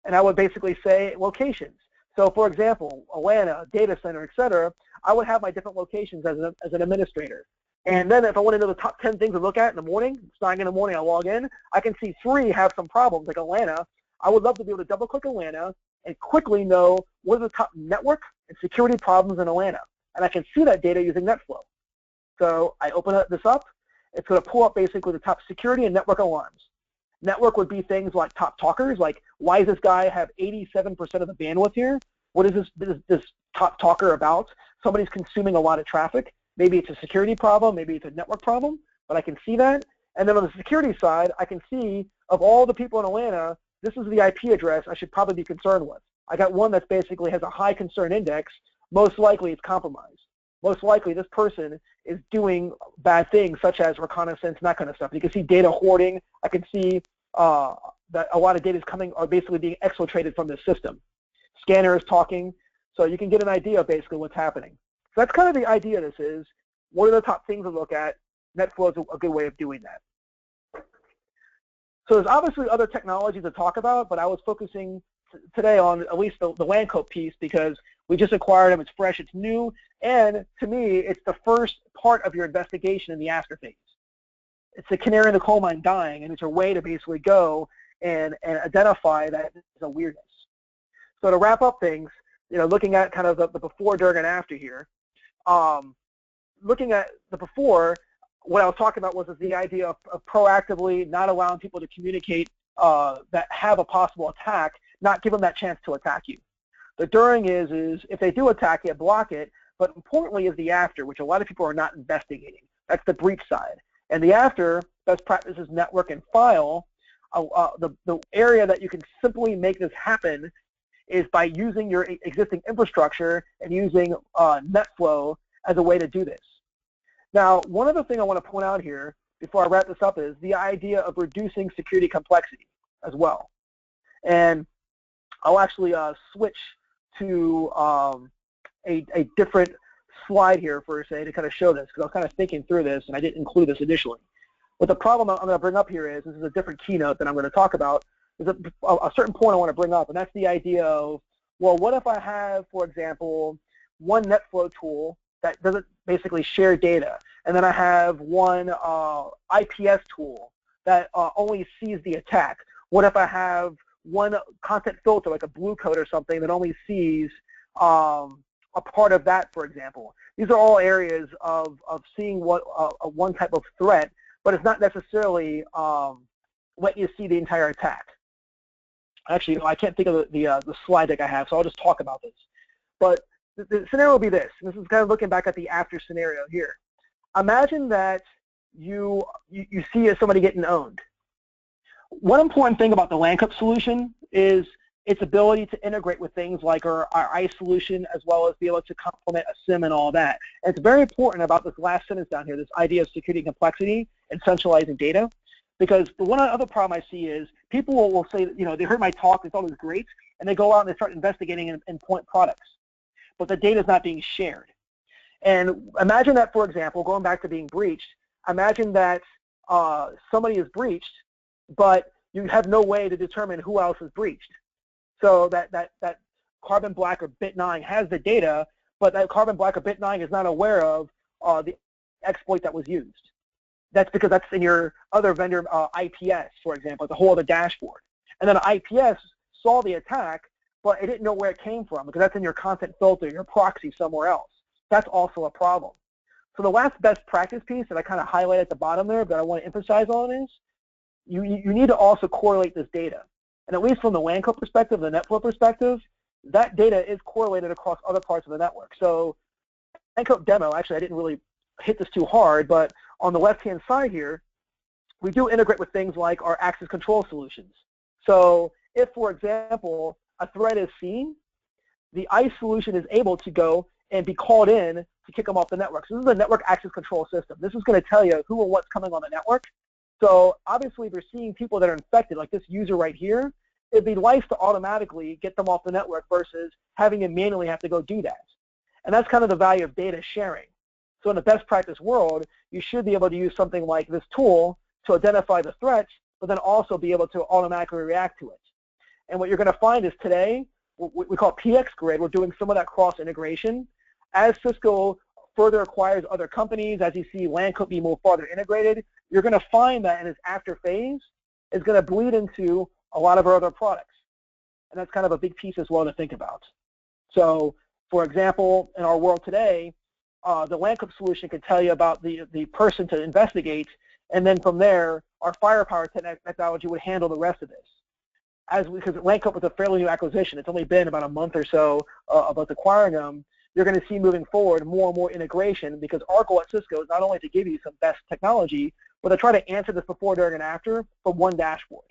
and I would basically say locations. So for example, Atlanta, data center, etc., I would have my different locations as an administrator. And then if I want to know the top 10 things to look at in the morning, it's 9 in the morning, I log in, I can see 3 have some problems, like Atlanta. I would love to be able to double-click Atlanta and quickly know what are the top network and security problems in Atlanta. And I can see that data using NetFlow. So I open this up. It's going to pull up basically the top security and network alarms. Network would be things like top talkers, like why does this guy have 87% of the bandwidth here? What is this top talker about? Somebody's consuming a lot of traffic. Maybe it's a security problem, maybe it's a network problem, but I can see that. And then on the security side, I can see of all the people in Atlanta, this is the IP address I should probably be concerned with. I got one that basically has a high concern index. Most likely it's compromised. Most likely this person is doing bad things such as reconnaissance and that kind of stuff. You can see data hoarding. I can see that a lot of data is coming or basically being exfiltrated from the system. Scanner is talking, so you can get an idea of basically what's happening. So that's kind of the idea of this is, what are the top things to look at? NetFlow is a good way of doing that. So there's obviously other technologies to talk about, but I was focusing today on at least the LANCOPE piece because we just acquired them, it's fresh, it's new, and to me, it's the first part of your investigation in the after phase. It's the canary in the coal mine dying, and it's a way to basically go and identify that there's a weirdness. So to wrap up things, you know, looking at kind of the before, during, and after here, looking at the before, what I was talking about was the idea of proactively not allowing people to communicate that have a possible attack, not give them that chance to attack you. The during is if they do attack you, block it, but importantly is the after, which a lot of people are not investigating. That's the breach side. And the after, best practices, network, and file, the area that you can simply make this happen is by using your existing infrastructure and using NetFlow as a way to do this. Now, one other thing I want to point out here before I wrap this up is the idea of reducing security complexity as well. And I'll actually switch to a different slide here for a second to kind of show this, because I was kind of thinking through this and I didn't include this initially. But the problem I'm going to bring up here is, this is a different keynote that I'm going to talk about, is a certain point I want to bring up, and that's the idea of, well, what if I have, for example, one NetFlow tool that doesn't basically share data, and then I have one IPS tool that only sees the attack? What if I have one content filter, like a blue code or something, that only sees a part of that, for example? These are all areas of seeing what one type of threat, but it's not necessarily let you see the entire attack. Actually, I can't think of the slide deck I have, so I'll just talk about this. But the scenario will be this. This is kind of looking back at the after scenario here. Imagine that you see somebody getting owned. One important thing about the LANCOPE solution is its ability to integrate with things like our ICE solution, as well as be able to complement a SIM and all that. And it's very important about this last sentence down here, this idea of security complexity and centralizing data. Because the one other problem I see is people will say, you know, they heard my talk, they thought it was great, and they go out and they start investigating endpoint products. But the data is not being shared. And imagine that, for example, going back to being breached, imagine that somebody is breached, but you have no way to determine who else is breached. So that Carbon Black or Bit9 has the data, but that Carbon Black or Bit9 is not aware of the exploit that was used. That's because that's in your other vendor IPS, for example, the whole other dashboard. And then IPS saw the attack, but it didn't know where it came from because that's in your content filter, your proxy somewhere else. That's also a problem. So the last best practice piece that I kind of highlight at the bottom there that I want to emphasize on is you need to also correlate this data. And at least from the LAN code perspective, the NetFlow perspective, that data is correlated across other parts of the network. So LAN code demo, actually I didn't really hit this too hard, but on the left-hand side here, we do integrate with things like our access control solutions. So if, for example, a threat is seen, the ICE solution is able to go and be called in to kick them off the network. So this is a network access control system. This is going to tell you who or what's coming on the network. So obviously, if you're seeing people that are infected, like this user right here, it'd be nice to automatically get them off the network versus having to manually have to go do that. And that's kind of the value of data sharing. So in the best practice world, you should be able to use something like this tool to identify the threats, but then also be able to automatically react to it. And what you're going to find is today, what we call PX Grid, we're doing some of that cross-integration. As Cisco further acquires other companies, as you see LAN could be more farther integrated, you're going to find that in its after phase is going to bleed into a lot of our other products. And that's kind of a big piece as well to think about. So, for example, in our world today, the LAN could solution can tell you about the person to investigate, and then from there, our firepower technology would handle the rest of this. Because LAN could was a fairly new acquisition, it's only been about a month or so of us acquiring them, you're going to see moving forward more and more integration because our goal at Cisco is not only to give you some best technology, but to try to answer this before, during, and after from one dashboard.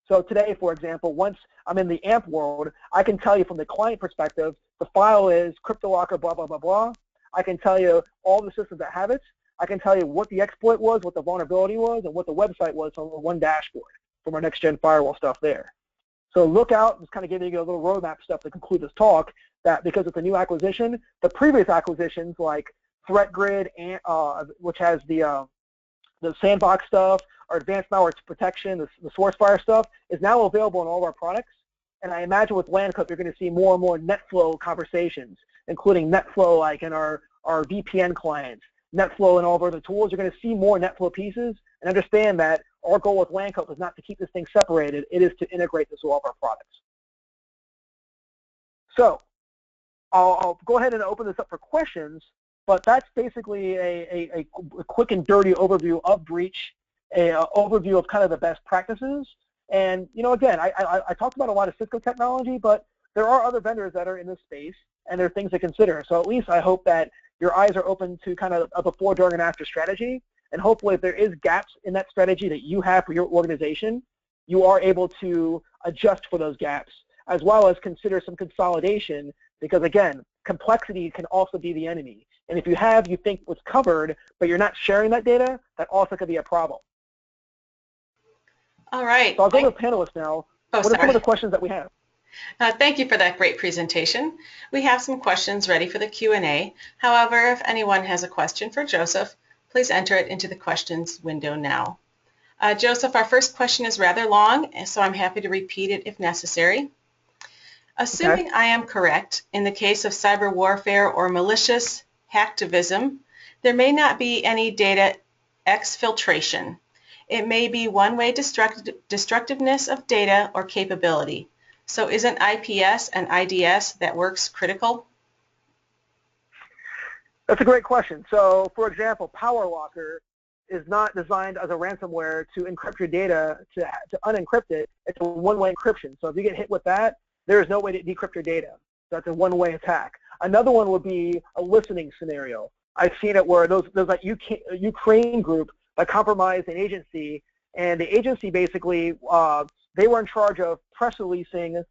So today, for example, once I'm in the AMP world, I can tell you from the client perspective, the file is CryptoLocker, blah, blah, blah, blah. I can tell you all the systems that have it. I can tell you what the exploit was, what the vulnerability was, and what the website was on one dashboard from our next-gen firewall stuff there. So look out, just kind of giving you a little roadmap stuff to conclude this talk, that because it's a new acquisition, the previous acquisitions like ThreatGrid, and, which has the sandbox stuff, our advanced malware protection, the SourceFire stuff, is now available in all of our products. And I imagine with LANCUP, you're going to see more and more NetFlow conversations, including NetFlow like in our VPN clients, NetFlow and all of our other tools. You're going to see more NetFlow pieces, and understand that our goal with LANCUP is not to keep this thing separated. It is to integrate this with all of our products. So I'll go ahead and open this up for questions, but that's basically a quick and dirty overview of breach, an overview of kind of the best practices. And, you know, again, I talked about a lot of Cisco technology, but there are other vendors that are in this space, and there are things to consider. So at least I hope that your eyes are open to kind of a before, during, and after strategy. And hopefully if there is gaps in that strategy that you have for your organization, you are able to adjust for those gaps, as well as consider some consolidation, because again, complexity can also be the enemy. And if you think what's covered, but you're not sharing that data, that also could be a problem. All right. So I'll go to the panelists now. What are some of the questions that we have? Thank you for that great presentation. We have some questions ready for the Q&A. However, if anyone has a question for Joseph, please enter it into the questions window now. Joseph, our first question is rather long, so I'm happy to repeat it if necessary. Assuming I am correct, in the case of cyber warfare or malicious hacktivism, there may not be any data exfiltration. It may be one-way destructiveness of data or capability. So isn't IPS and IDS that works critical? That's a great question. So, for example, PowerLocker is not designed as a ransomware to encrypt your data, to unencrypt it. It's a one-way encryption. So if you get hit with that, there is no way to decrypt your data. That's a one-way attack. Another one would be a listening scenario. I've seen it where there's like Ukraine group that compromised an agency, and the agency basically, they were in charge of press releasing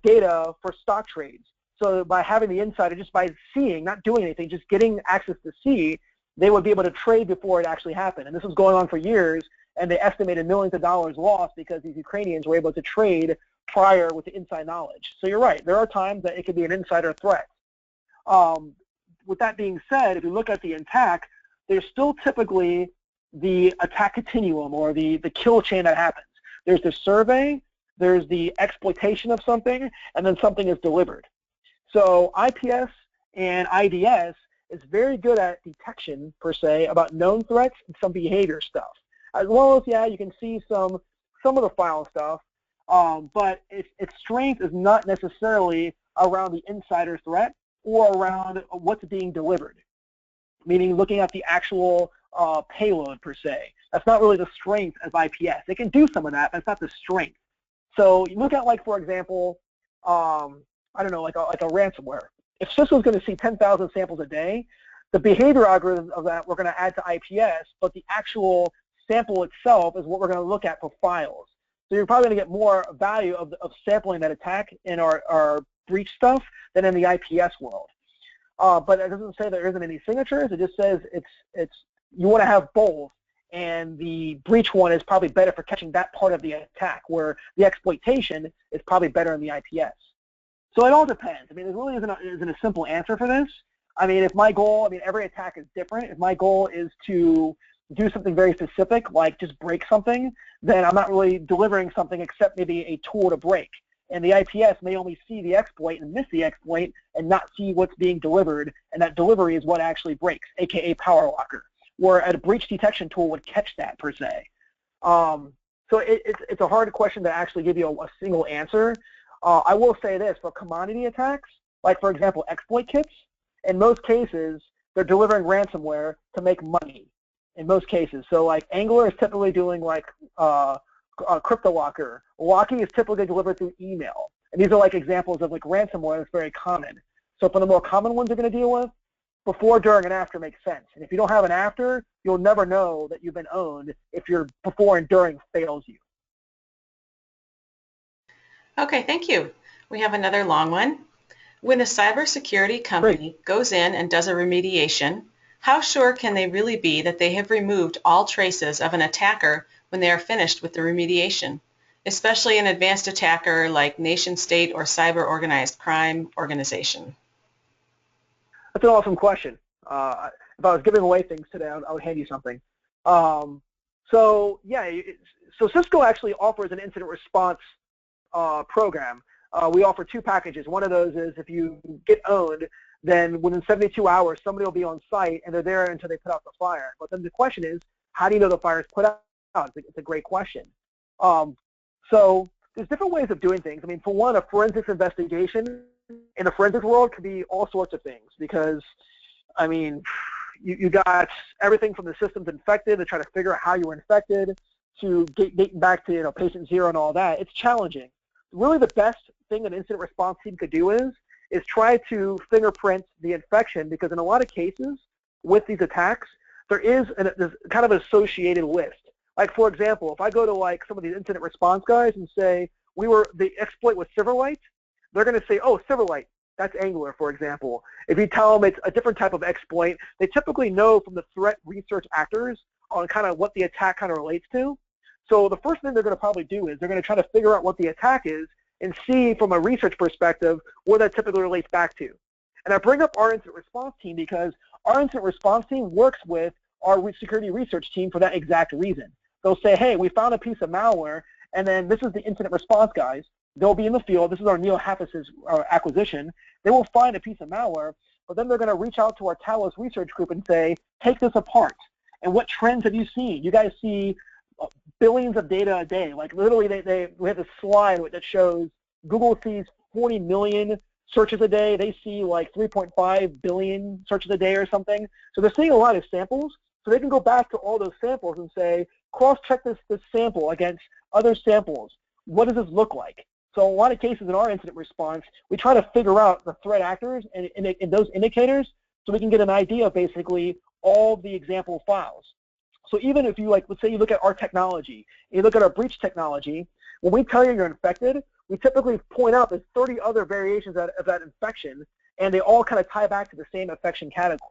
data for stock trades. So by having the insider, just by seeing, not doing anything, just getting access to see, they would be able to trade before it actually happened. And this was going on for years, and they estimated millions of dollars lost because these Ukrainians were able to trade prior with the inside knowledge. So you're right, there are times that it could be an insider threat. With that being said, if you look at the attack, there's still typically the attack continuum, or the kill chain that happens. There's the survey, there's the exploitation of something, and then something is delivered. So IPS and IDS is very good at detection, per se, about known threats and some behavior stuff. As well as, yeah, you can see some of the file stuff. but its strength is not necessarily around the insider threat or around what's being delivered, meaning looking at the actual payload per se. That's not really the strength of IPS. It can do some of that, but it's not the strength. So you look at, like, for example, I don't know, like a ransomware. If Cisco is going to see 10,000 samples a day, the behavior algorithm of that we're going to add to IPS, but the actual sample itself is what we're going to look at for files. So you're probably going to get more value of sampling that attack in our breach stuff than in the IPS world. But it doesn't say there isn't any signatures. It just says you want to have both, and the breach one is probably better for catching that part of the attack, where the exploitation is probably better in the IPS. So it all depends. I mean, there really isn't a simple answer for this. I mean, if my goal, I mean, every attack is different. If my goal is to do something very specific, like just break something, then I'm not really delivering something except maybe a tool to break. And the IPS may only see the exploit and miss the exploit and not see what's being delivered, and that delivery is what actually breaks, aka power locker, where a breach detection tool would catch that per se. So it's a hard question to actually give you a single answer. I will say this, for commodity attacks, like for example exploit kits, in most cases they're delivering ransomware to make money in most cases. So like Angler is typically doing like CryptoLocker. Locking is typically delivered through email. And these are like examples of like ransomware that's very common. So for the more common ones you're going to deal with, before, during, and after makes sense. And if you don't have an after, you'll never know that you've been owned if your before and during fails you. Okay, thank you. We have another long one. When a cybersecurity company goes in and does a remediation, how sure can they really be that they have removed all traces of an attacker when they are finished with the remediation, especially an advanced attacker like nation state or cyber organized crime organization? That's an awesome question. If I was giving away things today, I would hand you something. So yeah, so Cisco actually offers an incident response program. We offer two packages. One of those is if you get owned, then within 72 hours, somebody will be on site and they're there until they put out the fire. But then the question is, how do you know the fire is put out? It's a great question. So there's different ways of doing things. I mean, for one, a forensics investigation in the forensics world could be all sorts of things, because, I mean, you got everything from the systems infected to try to figure out how you were infected to getting back to, you know, patient zero and all that. It's challenging. Really, the best thing an incident response team could do is try to fingerprint the infection, because in a lot of cases with these attacks, there's kind of an associated list. Like, for example, if I go to like some of these incident response guys and say the exploit was Silverlight, they're going to say, oh, Silverlight, that's Angler, for example. If you tell them it's a different type of exploit, they typically know from the threat research actors on kind of what the attack kind of relates to. So the first thing they're going to probably do is they're going to try to figure out what the attack is and see from a research perspective where that typically relates back to. And I bring up our incident response team because our incident response team works with our security research team for that exact reason. They'll say, hey, we found a piece of malware, and then this is the incident response guys. They'll be in the field. This is our Neil Haffis's acquisition. They will find a piece of malware, but then they're going to reach out to our Talos research group and say, take this apart. And what trends have you seen? You guys see billions of data a day. Like literally, we have a slide that shows Google sees 40 million searches a day. They see like 3.5 billion searches a day or something. So they're seeing a lot of samples. So they can go back to all those samples and say, cross-check this sample against other samples. What does this look like? So in a lot of cases in our incident response, we try to figure out the threat actors and those indicators so we can get an idea of basically all the example files. So even if you, like, let's say you look at our technology, you look at our breach technology, when we tell you you're infected, we typically point out there's 30 other variations of that infection, and they all kind of tie back to the same infection category.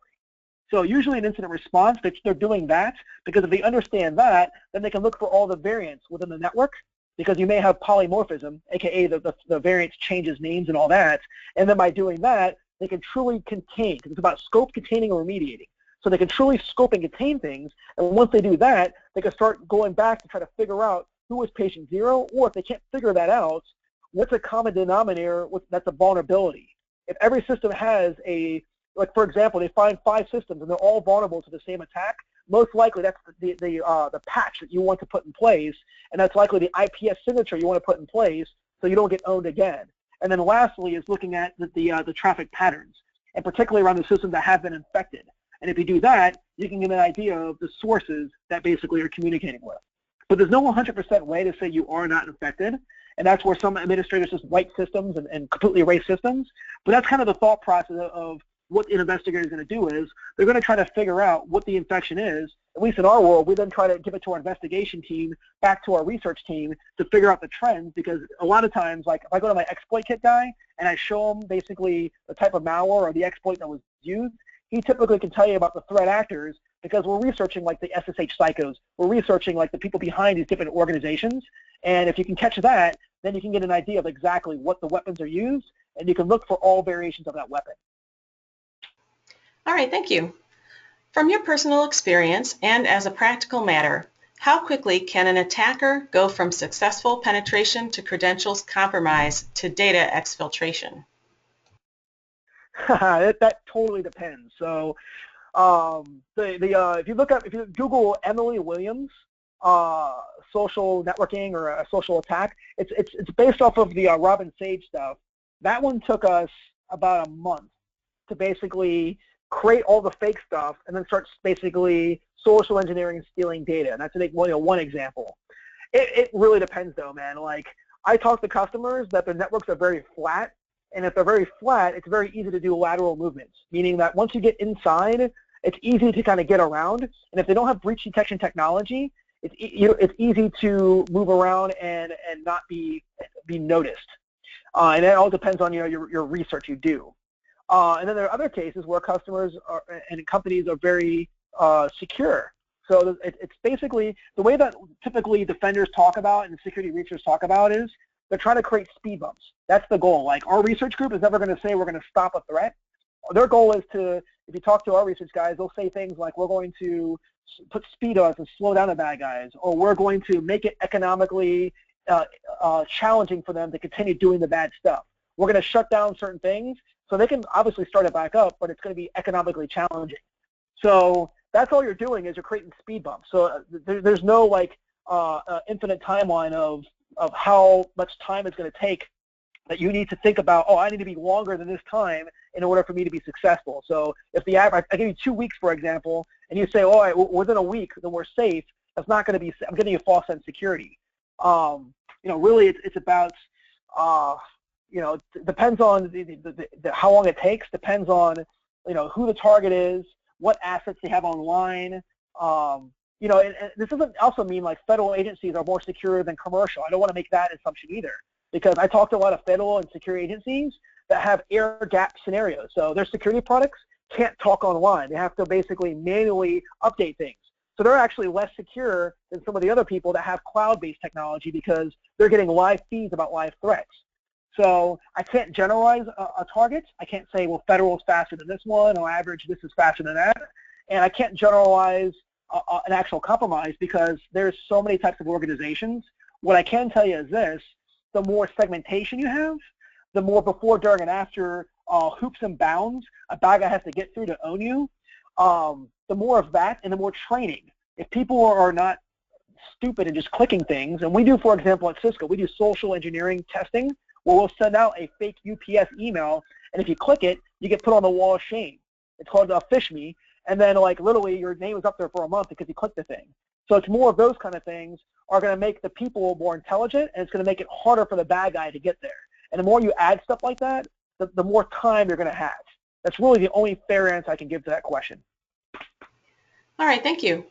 So usually in incident response, they're doing that because if they understand that, then they can look for all the variants within the network, because you may have polymorphism, aka the variants changes names and all that, and then by doing that, they can truly contain, because it's about scope, containing, or remediating. So they can truly scope and contain things, and once they do that, they can start going back to try to figure out who was patient zero, or if they can't figure that out, what's a common denominator that's a vulnerability. If every system has like for example, they find 5 systems and they're all vulnerable to the same attack, most likely that's the patch that you want to put in place, and that's likely the IPS signature you want to put in place so you don't get owned again. And then lastly is looking at the traffic patterns, and particularly around the systems that have been infected. And if you do that, you can get an idea of the sources that basically you're communicating with. But there's no 100% way to say you are not infected, and that's where some administrators just wipe systems and completely erase systems. But that's kind of the thought process of what an investigator is going to do is they're going to try to figure out what the infection is. At least in our world, we then try to give it to our investigation team, back to our research team to figure out the trends, because a lot of times, like if I go to my exploit kit guy and I show him basically the type of malware or the exploit that was used, he typically can tell you about the threat actors because we're researching like the SSH psychos. We're researching like the people behind these different organizations. And if you can catch that, then you can get an idea of exactly what the weapons are used, and you can look for all variations of that weapon. All right, thank you. From your personal experience and as a practical matter, how quickly can an attacker go from successful penetration to credentials compromise to data exfiltration? That totally depends. So if you Google Emily Williams social networking or a social attack, it's based off of the Robin Sage stuff. That one took us about a month to basically create all the fake stuff and then start basically social engineering and stealing data. And that's one example. It really depends though, man. Like I talk to customers that their networks are very flat, and if they're very flat, it's very easy to do lateral movements, meaning that once you get inside, it's easy to kind of get around. And if they don't have breach detection technology, it's easy to move around and not be noticed. And it all depends on your research you do. And then there are other cases where customers and companies are very secure. So it's basically the way that typically defenders talk about and security researchers talk about is they're trying to create speed bumps. That's the goal. Like our research group is never going to say we're going to stop a threat. Their goal is to, if you talk to our research guys, they'll say things like we're going to put speed on us and slow down the bad guys, or we're going to make it economically challenging for them to continue doing the bad stuff. We're going to shut down certain things so they can obviously start it back up, but it's going to be economically challenging. So that's all you're doing is you're creating speed bumps. So there's no like infinite timeline of how much time it's going to take that you need to think about, oh, I need to be longer than this time in order for me to be successful. So if the average, I give you 2 weeks, for example, and you say, oh, within a week, then we're safe, that's not going to be, I'm getting you a false sense of security. Really it's about, depends on how long it takes, depends on, who the target is, what assets they have online. And this doesn't also mean like federal agencies are more secure than commercial. I don't want to make that assumption either, because I talk to a lot of federal and security agencies that have air gap scenarios. So their security products can't talk online. They have to basically manually update things. So they're actually less secure than some of the other people that have cloud-based technology because they're getting live feeds about live threats. So I can't generalize a target. I can't say, well, federal is faster than this one, or average this is faster than that. And I can't generalize an actual compromise because there's so many types of organizations. What I can tell you is this: the more segmentation you have, the more before, during, and after hoops and bounds a bad guy has to get through to own you, the more of that and the more training. If people are not stupid and just clicking things, and we do, for example, at Cisco, we do social engineering testing, where we'll send out a fake UPS email, and if you click it, you get put on the wall of shame. It's called Fish Me, and then like literally your name is up there for a month because you clicked the thing. So it's more of those kind of things are going to make the people more intelligent, and it's going to make it harder for the bad guy to get there. And the more you add stuff like that, the more time you're going to have. That's really the only fair answer I can give to that question. All right, thank you.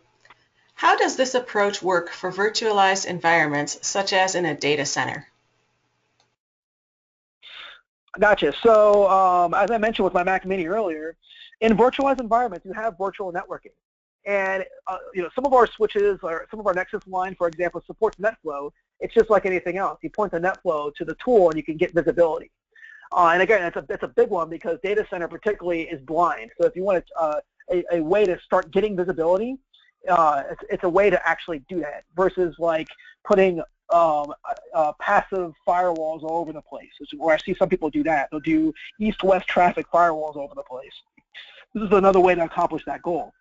How does this approach work for virtualized environments, such as in a data center? Gotcha. So as I mentioned with my Mac Mini earlier, in virtualized environments, you have virtual networking. And some of our switches or some of our Nexus line, for example, supports NetFlow. It's just like anything else. You point the NetFlow to the tool, and you can get visibility. And again, that's a big one because data center particularly is blind. So if you want a way to start getting visibility, it's a way to actually do that versus like putting passive firewalls all over the place. Where I see some people do that. They'll do east-west traffic firewalls all over the place. This is another way to accomplish that goal.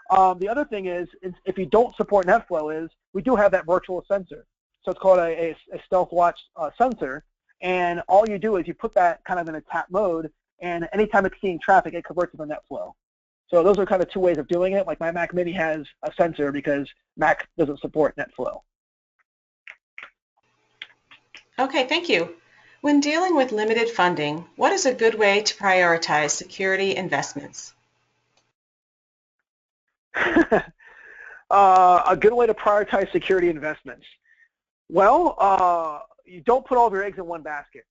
The other thing is if you don't support NetFlow is we do have that virtual sensor. So it's called a StealthWatch sensor, and all you do is you put that kind of in a tap mode, and anytime it's seeing traffic, it converts to the NetFlow. So those are kind of two ways of doing it. Like my Mac Mini has a sensor because Mac doesn't support NetFlow. Okay, thank you. When dealing with limited funding, what is a good way to prioritize security investments? A good way to prioritize security investments. Well, you don't put all of your eggs in one basket.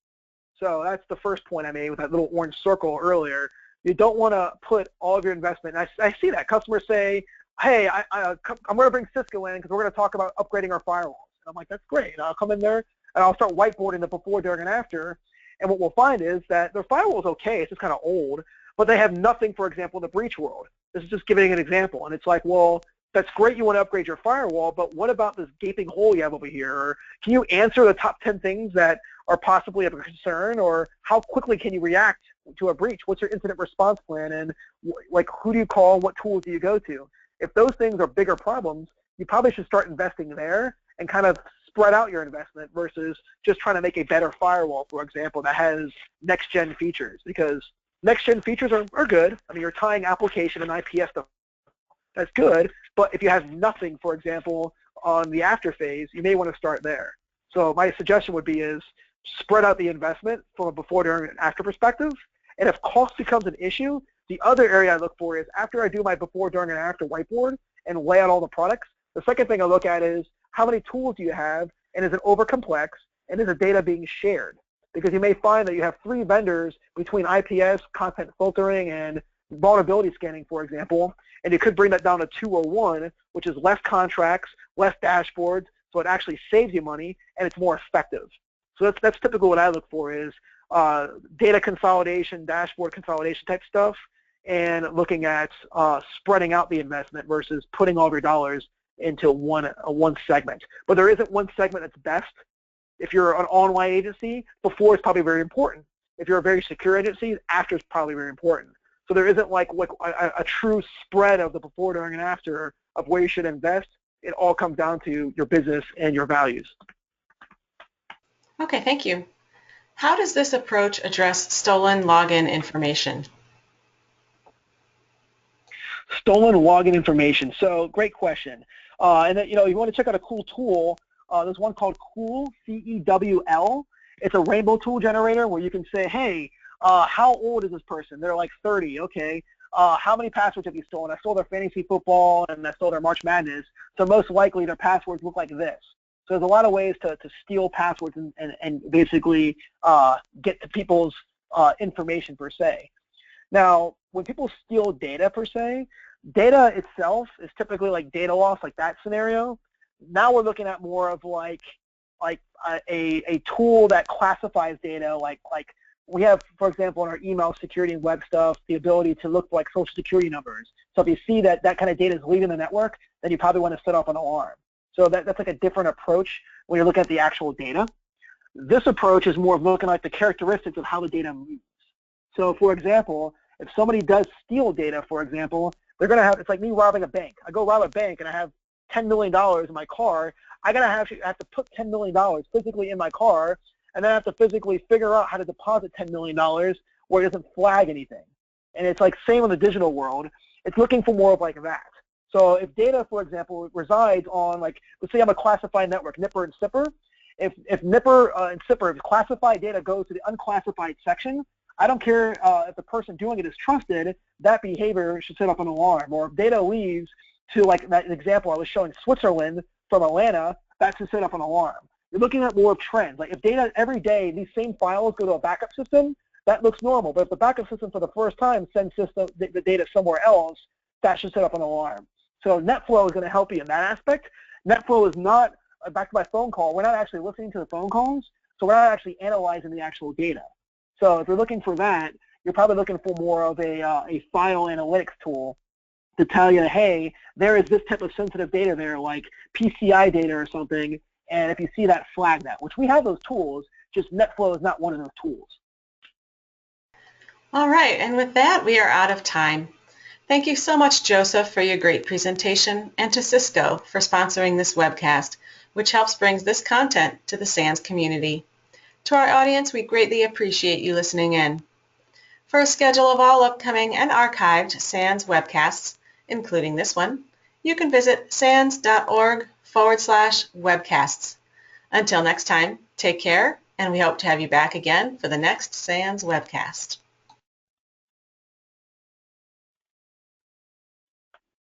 So that's the first point I made with that little orange circle earlier. You don't want to put all of your investment. And I see that. Customers say, hey, I'm going to bring Cisco in because we're going to talk about upgrading our firewalls. And I'm like, that's great. And I'll come in there and I'll start whiteboarding the before, during, and after. And what we'll find is that their firewall is okay. It's just kind of old. But they have nothing, for example, in the breach world. This is just giving an example. And it's like, well, that's great you want to upgrade your firewall, but what about this gaping hole you have over here? Or can you answer the top 10 things that are possibly of a concern? Or how quickly can you react to a breach? What's your incident response plan? And like, who do you call? What tools do you go to? If those things are bigger problems, you probably should start investing there and kind of spread out your investment versus just trying to make a better firewall, for example, that has next-gen features. Because next-gen features are good. I mean, you're tying application and IPS stuff. That's good. But if you have nothing, for example, on the after phase, you may want to start there. So my suggestion would be is spread out the investment from a before, during, and after perspective. And if cost becomes an issue, the other area I look for is after I do my before, during, and after whiteboard and lay out all the products, the second thing I look at is how many tools do you have, and is it over complex, and is the data being shared? Because you may find that you have 3 vendors between IPS, content filtering, and vulnerability scanning, for example, and you could bring that down to 2 or 1, which is less contracts, less dashboards, so it actually saves you money, and it's more effective. So that's typically what I look for is data consolidation, dashboard consolidation type stuff, and looking at spreading out the investment versus putting all of your dollars into one segment. But there isn't one segment that's best. If you're an online agency, before is probably very important. If you're a very secure agency, after is probably very important. So there isn't like a true spread of the before, during, and after of where you should invest. It all comes down to your business and your values. Okay, thank you. How does this approach address stolen login information? Stolen login information. So great question. And then, you want to check out a cool tool. There's one called Cool, C-E-W-L. It's a rainbow tool generator where you can say, hey, how old is this person? They're like 30. Okay. How many passwords have you stolen? I stole their fantasy football and I stole their March Madness. So most likely their passwords look like this. So there's a lot of ways to steal passwords and basically get to people's information per se. Now, when people steal data per se, data itself is typically like data loss, like that scenario. Now we're looking at more of like a tool that classifies data, like we have, for example, in our email security and web stuff, the ability to look for like social security numbers. So if you see that kind of data is leaving the network, then you probably want to set up an alarm. So that's like a different approach when you're looking at the actual data. This approach is more of looking at the characteristics of how the data moves. So for example, if somebody does steal data, for example, they're going to have, it's like me robbing a bank. I go rob a bank and I have $10 million in my car. I'm going to have to put $10 million physically in my car, and then I have to physically figure out how to deposit $10 million where it doesn't flag anything. And it's like same in the digital world. It's looking for more of like that. So if data, for example, resides on, like, let's say I'm a classified network, Nipper and Sipper. If Nipper and Sipper, if classified data goes to the unclassified section, I don't care if the person doing it is trusted, that behavior should set up an alarm. Or if data leaves to, like that example I was showing, Switzerland from Atlanta, that should set up an alarm. You're looking at more of trends. Like if data every day, these same files go to a backup system, that looks normal. But if the backup system for the first time sends the data somewhere else, that should set up an alarm. So NetFlow is going to help you in that aspect. NetFlow is not, back to my phone call, we're not actually listening to the phone calls, so we're not actually analyzing the actual data. So if you're looking for that, you're probably looking for more of a file analytics tool to tell you, hey, there is this type of sensitive data there, like PCI data or something, and if you see that, flag that, which we have those tools, just NetFlow is not one of those tools. All right, and with that, we are out of time. Thank you so much, Joseph, for your great presentation, and to Cisco for sponsoring this webcast, which helps bring this content to the SANS community. To our audience, we greatly appreciate you listening in. For a schedule of all upcoming and archived SANS webcasts, including this one, you can visit sans.org/webcasts. Until next time, take care, and we hope to have you back again for the next SANS webcast.